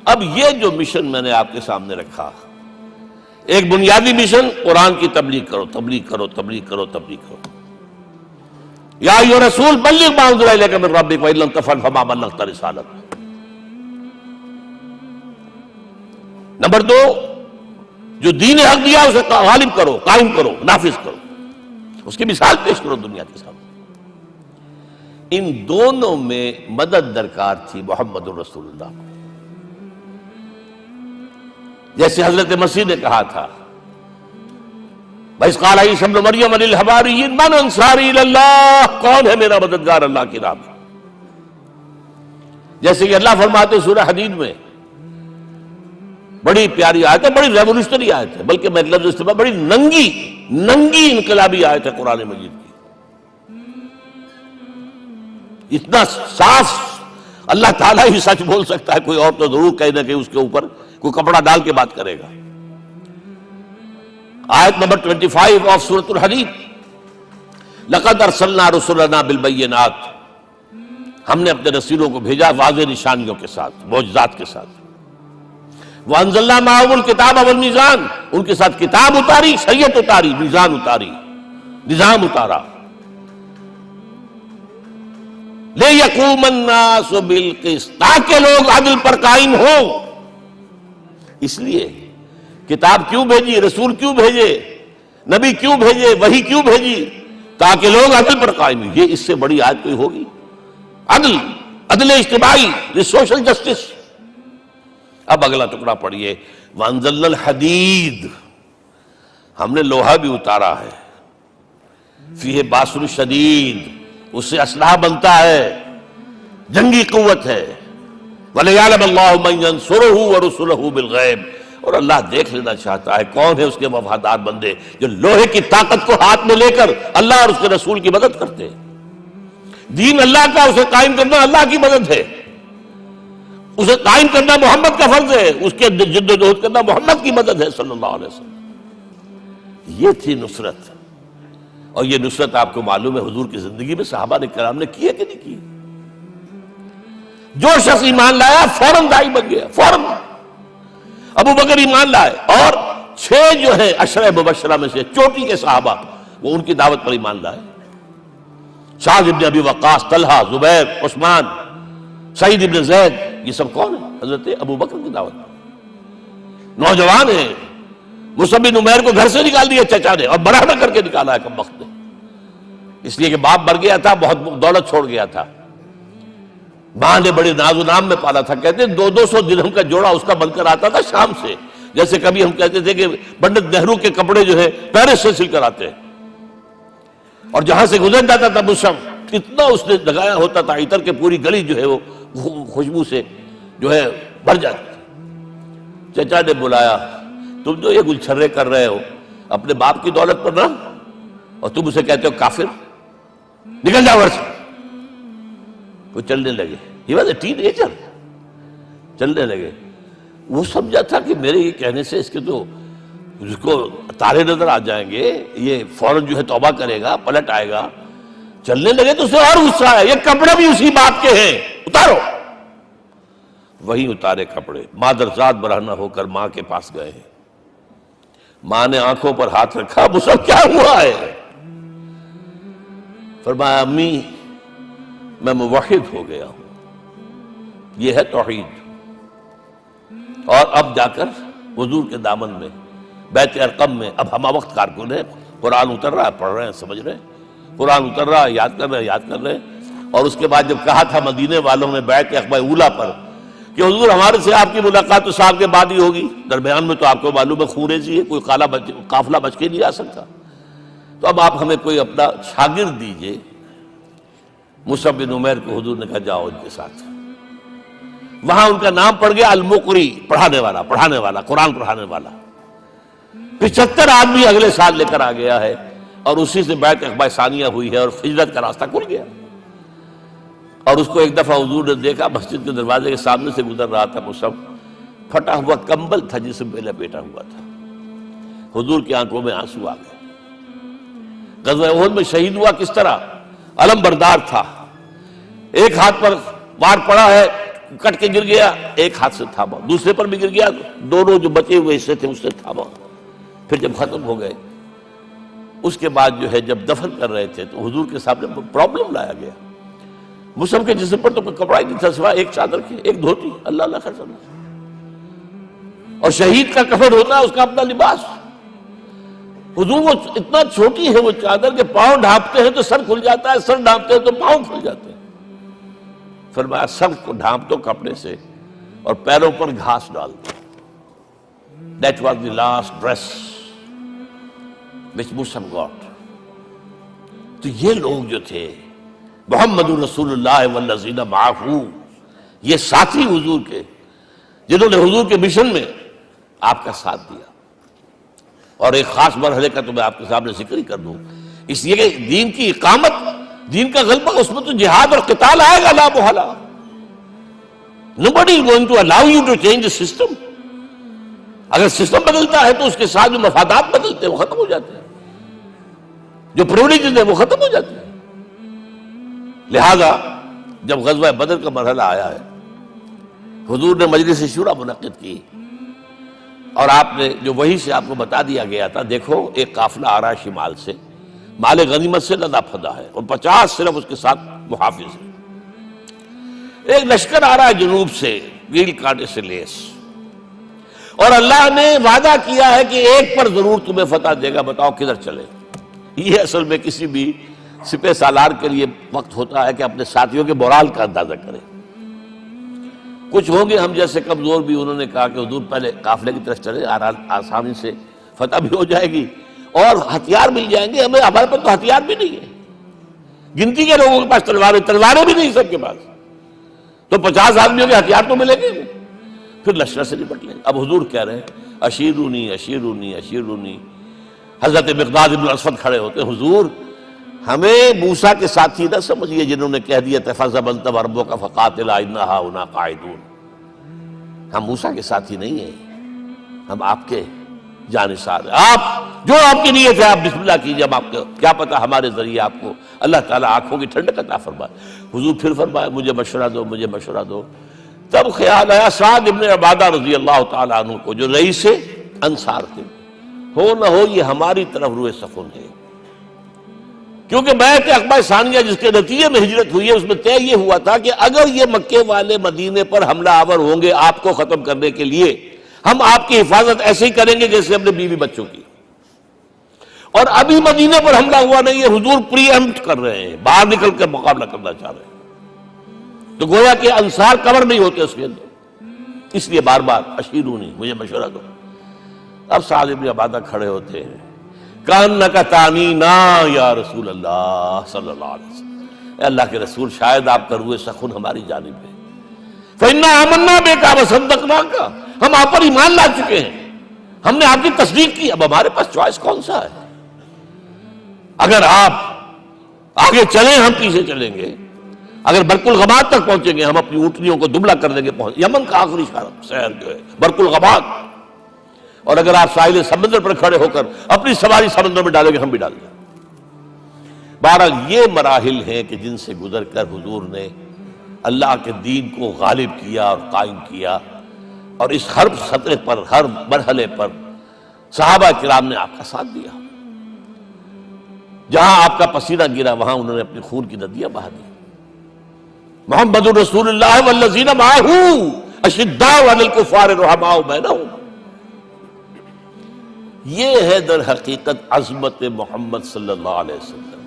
اب یہ جو مشن میں نے آپ کے سامنے رکھا، ایک بنیادی مشن قرآن کی تبلیغ کرو، تبلیغ کرو، تبلیغ کرو، تبلیغ کرو۔ یا ایھا الرسول بلغ ما انزل الیک من ربک وان لم تفعل فما بلغت رسالتہ۔ نمبر 2، جو دین حق دیا اسے غالب کرو، قائم کرو، نافذ کرو، اس کی مثال پیش کرو دنیا کے سامنے۔ ان دونوں میں مدد درکار تھی محمد الرسول اللہ کو۔ جیسے حضرت مسیح نے کہا تھا، وَإِذْ قَالَ عِیسیٰ ابْنُ مَرْیَمَ لِلْحَوَارِیِّینَ مَنْ أَنصَارِی إِلَى اللَّہِ، کون ہے میرا مددگار اللہ کی راہ میں؟ جیسے کہ اللہ فرماتے ہیں سورہ حدید میں، بڑی پیاری آیت ہے، بڑی ریولوشنری آیت ہے، بلکہ میں لفظ استعمال، بڑی ننگی انقلابی آیت ہے قرآن مجید کی۔ اتنا صاف اللہ تعالیٰ ہی سچ بول سکتا ہے، کوئی اور تو ضرور کہیں نہ کہیں اس کے اوپر کوئی کپڑا ڈال کے بات کرے گا۔ آیت نمبر 25 آف سورۃ الحدید، لقد ارسلنا رسلنا بالبینات، ہم نے اپنے رسولوں کو بھیجا واضح نشانیوں کے ساتھ، معجزات کے ساتھ۔ وانزلنا معهم الکتاب والمیزان، ان کے ساتھ کتاب اتاری، شریعت اتاری، میزان اتاری، نظام اتارا۔ لِيَقُومَ النَّاسُ بِالْقِسْطِ، تاکہ لوگ عدل پر قائم ہوں۔ اس لیے کتاب کیوں بھیجی، رسول کیوں بھیجے، نبی کیوں بھیجے، وحی کیوں بھیجی؟ تاکہ لوگ عدل پر قائم ہوں۔ یہ اس سے بڑی آیت کوئی ہوگی؟ عدل اجتماعی، سوشل جسٹس۔ اب اگلا ٹکڑا پڑھیے، وَأَنزَلْنَا الْحَدِيدَ، ہم نے لوہا بھی اتارا ہے، فِيهِ بَأْسٌ شَدِيدٌ، اس سے اسلحہ بنتا ہے، جنگی قوت ہے۔ وَلِيَعْلَمَ اللَّهُ مَن يَنصُرُهُ وَرُسُلَهُ بِالْغَیبِ، اور اللہ دیکھ لینا چاہتا ہے کون ہے اس کے وفادار بندے جو لوہے کی طاقت کو ہاتھ میں لے کر اللہ اور اس کے رسول کی مدد کرتے ہیں۔ دین اللہ کا، اسے قائم کرنا اللہ کی مدد ہے، اسے قائم کرنا محمد کا فرض ہے، اس کے جد و جہد کرنا محمد کی مدد ہے صلی اللہ علیہ وسلم۔ یہ تھی نصرت، اور یہ نصرت آپ کو معلوم ہے حضور کی زندگی میں صحابہ کرام نے کی ہے کہ نہیں کی؟ جو شخص ایمان لایا فوراً داعی بن گیا، فوراً۔ ابو بکر ایمان لائے، اور 6 جو ہیں عشرہ مبشرہ میں سے چوٹی کے صحابہ، وہ ان کی دعوت پر ایمان لائے۔ سعد ابن ابی وقاص، طلحہ، زبیر، عثمان، سعید ابن زید، یہ سب کون ہیں؟ حضرت ابو بکر کی دعوت پر۔ نوجوان ہیں، مصعب بن عمیر کو گھر سے نکال دیا چچا نے، اور برہنہ کر کے نکالا ہے کم وقت نے، اس لیے کہ باپ مر گیا تھا، بہت دولت چھوڑ گیا تھا، ماں نے بڑے ناز و نام میں پالا تھا۔ کہتے ہیں 200 درہم کا جوڑا اس کا بن کر آتا تھا شام سے، جیسے کبھی ہم کہتے تھے کہ پنڈت نہرو کے کپڑے جو ہے پیرس سے سل کر آتے ہیں، اور جہاں سے گزر جاتا تھا مصعب، اتنا اس نے لگایا ہوتا تھا عطر کے پوری گلی جو ہے وہ خوشبو سے جو ہے بھر جاتی تھی۔ چچا نے بلایا، تم جو یہ گلچھرے کر رہے ہو اپنے باپ کی دولت پر نہ، اور تم اسے کہتے ہو کافر، نکل جاؤ گھر سے۔ وہ چلنے لگے، he was a ten ager, چلنے لگے۔ وہ سمجھا تھا کہ میرے یہ کہنے سے اس کے تو اس کو تارے نظر آ جائیں گے، یہ فوراً جو ہے توبہ کرے گا، پلٹ آئے گا۔ چلنے لگے تو اسے اور غصہ آیا، یہ کپڑے بھی اسی باپ کے ہیں، اتارو۔ وہی اتارے کپڑے، مادرزاد برہنہ ہو کر ماں کے پاس گئے ہیں۔ ماں نے آنکھوں پر ہاتھ رکھا، مصعب کیا ہوا ہے؟ فرمایا امی میں موحد ہو گیا ہوں، یہ ہے توحید۔ اور اب جا کر حضور کے دامن میں بیت ارقم میں اب ہمہ وقت کارکن ہے، قرآن اتر رہا ہے، پڑھ رہے ہیں، سمجھ رہے ہیں، قرآن اتر رہا ہے، یاد کر رہے ہیں۔ اور اس کے بعد جب کہا تھا مدینے والوں نے بیعت عقبہ اولیٰ پر کہ حضور ہمارے سے آپ کی ملاقات تو سال کے بعد ہی ہوگی، درمیان میں تو آپ کو معلوم ہے خون ریزی ہے، کوئی قافلہ بچ کے نہیں آ سکتا، تو اب آپ ہمیں کوئی اپنا شاگرد دیجئے۔ مصعب بن عمیر کو حضور نے کہا جاؤ ان کے ساتھ۔ وہاں ان کا نام پڑ گیا المقری، پڑھانے والا، قرآن پڑھانے والا۔ 75 آدمی اگلے سال لے کر آ گیا ہے، اور اسی سے بیعت عقبہ ثانیہ ہوئی ہے، اور ہجرت کا راستہ کھل گیا۔ اور اس کو ایک دفعہ حضور نے دیکھا، مسجد کے دروازے کے سامنے سے گزر رہا تھا مصعب، پھٹا ہوا کمبل تھا جسم پہ لپیٹا ہوا تھا۔ حضور کی آنکھوں میں آنسو آ گئے۔ غزوہ احد میں شہید ہوا کس طرح؟ علم بردار تھا، ایک ہاتھ پر وار پڑا ہے، کٹ کے گر گیا، ایک ہاتھ سے تھاما، دوسرے پر بھی گر گیا، دونوں جو بچے ہوئے حصے تھے اس سے تھاما۔ پھر جب ختم ہو گئے، اس کے بعد جو ہے جب دفن کر رہے تھے تو حضور کے سامنے پرابلم لایا گیا۔ مصعب کے جسم پر تو کوئی کپڑا ہی نہیں تھا سوائے ایک چادر کے، ایک دھوتی، اللہ اللہ خیر صلی اللہ۔ اور شہید کا کفن ہوتا ہے اس کا اپنا لباس۔ حضور وہ اتنا چھوٹی ہے وہ چادر کہ پاؤں ڈھانپتے ہیں تو سر کھل جاتا ہے، سر ڈھانپتے ہیں تو پاؤں کھل جاتے ہیں۔ فرمایا سر کو ڈھانپ دو کپڑے سے اور پیروں پر گھاس ڈال دو۔ That was the last dress which Musab got۔ تو یہ لوگ جو تھے محمد رسول اللہ والذین معہ، یہ ساتھی حضور کے، جنہوں نے حضور کے مشن میں آپ کا ساتھ دیا۔ اور ایک خاص مرحلے کا تو میں آپ کے سامنے ذکر ہی کر دوں، اس لیے کہ دین کی اقامت، دین کا غلبہ، اس میں تو جہاد اور قتال آئے گا لا محالہ۔ Nobody is going to allow you to change the system۔ اگر سسٹم بدلتا ہے تو اس کے ساتھ جو مفادات بدلتے ہیں وہ ختم ہو جاتے ہیں، جو پریولیجز ہیں وہ ختم ہو جاتے ہیں۔ لہذا جب غزوہ بدر کا مرحلہ آیا ہے، حضور نے مجلس شورا منعقد کی، اور آپ نے جو وحی سے آپ کو بتا دیا گیا تھا، دیکھو ایک قافلہ آ رہا ہے شمال سے، مال غنیمت سے لدا پھدا ہے، اور 50 صرف اس کے ساتھ محافظ ہیں۔ ایک لشکر آ رہا ہے جنوب سے، گیل کانٹے سے لیس، اور اللہ نے وعدہ کیا ہے کہ ایک پر ضرور تمہیں فتح دے گا، بتاؤ کدھر چلے۔ یہ اصل میں کسی بھی سپہ سالار کے لیے وقت ہوتا ہے کہ اپنے ساتھیوں کے مورال کا اندازہ کرے۔ کچھ ہوں گے ہم جیسے کمزور بھی، انہوں نے کہا کہ حضور پہلے قافلے کی طرف چلے، آسانی سے فتح بھی ہو جائے گی اور ہتھیار مل جائیں گے ہمیں، ہمارے پاس تو ہتھیار بھی نہیں ہے، گنتی کے لوگوں کے پاس تلواریں بھی نہیں سب کے پاس، تو 50 آدمیوں کے ہتھیار تو ملیں گے، پھر لشکر سے نپٹ لیں۔ اب حضور کہہ رہے ہیں اشیرونی اشیرونی اشیرونی۔ حضرت مقداد بن الاسود کھڑے ہوتے ہیں، حضور ہمیں موسیٰ کے ساتھی نہ سمجھیے جنہوں نے کہہ دیا فَاذْهَبْ أَنْتَ وَرَبُّكَ فَقَاتِلَا إِنَّا هَاهُنَا قَاعِدُونَ۔ ہم موسیٰ کے ساتھی نہیں ہیں، ہم آپ کے جانثار ہیں، آپ جو آپ کی نیت ہے آپ بسم اللہ کیجئے، ہم آپ کو کیا پتہ ہمارے ذریعے آپ کو اللہ تعالیٰ آنکھوں کی ٹھنڈک عطا فرمائے۔ حضور پھر فرمائے مجھے مشورہ دو، مجھے مشورہ دو۔ تب خیال آیا سعد ابن عبادہ رضی اللہ تعالیٰ عنہ کو، جو رئیس انصار تھے، ہو نہ ہو یہ ہماری طرف روئے سخن ہے، کیونکہ بیعت عقبہ ثانیہ جس کے نتیجے میں ہجرت ہوئی ہے اس میں طے یہ ہوا تھا کہ اگر یہ مکے والے مدینے پر حملہ آور ہوں گے آپ کو ختم کرنے کے لیے، ہم آپ کی حفاظت ایسے ہی کریں گے جیسے اپنے بیوی بچوں کی۔ اور ابھی مدینے پر حملہ ہوا نہیں ہے، حضور پری ایمپٹ کر رہے ہیں، باہر نکل کر مقابلہ کرنا چاہ رہے ہیں، تو گویا کہ انصار کور نہیں ہوتے اس کے اندر، اس لیے بار بار اشیرونی، مجھے مشورہ دو۔ اب سعد بن عبادہ کھڑے ہوتے ہیں، کأنک تعنینا یا رسول اللہ صلی اللہ علیہ وسلم، اے اللہ کے رسول شاید آپ کا روئے سخن ہماری جانب ہے، فإنا آمنا بک وصدقناک، ہم آپ پر ایمان لا چکے ہیں، ہم نے آپ کی تصدیق کی، اب ہمارے پاس چوائس کون سا ہے؟ اگر آپ آگے چلیں ہم پیچھے چلیں گے، اگر برق الغماد تک پہنچیں گے ہم اپنی اونٹنیوں کو دبلا کر دیں گے، یمن کا آخری شہر جو ہے برق الغماد، اور اگر آپ ساحل سمندر پر کھڑے ہو کر اپنی سواری سمندر میں ڈالیں گے ہم بھی ڈال دیں۔ بہرحال یہ مراحل ہیں کہ جن سے گزر کر حضور نے اللہ کے دین کو غالب کیا اور قائم کیا، اور اس ہر سطح پر، ہر مرحلے پر صحابہ کرام نے آپ کا ساتھ دیا، جہاں آپ کا پسینہ گرا وہاں انہوں نے اپنی خون کی ندیاں بہا دی۔ محمد رسول اللہ والذین معہ اشداء علی الکفار رحماء بینہم، یہ ہے در حقیقت عظمت محمد صلی اللہ علیہ وسلم۔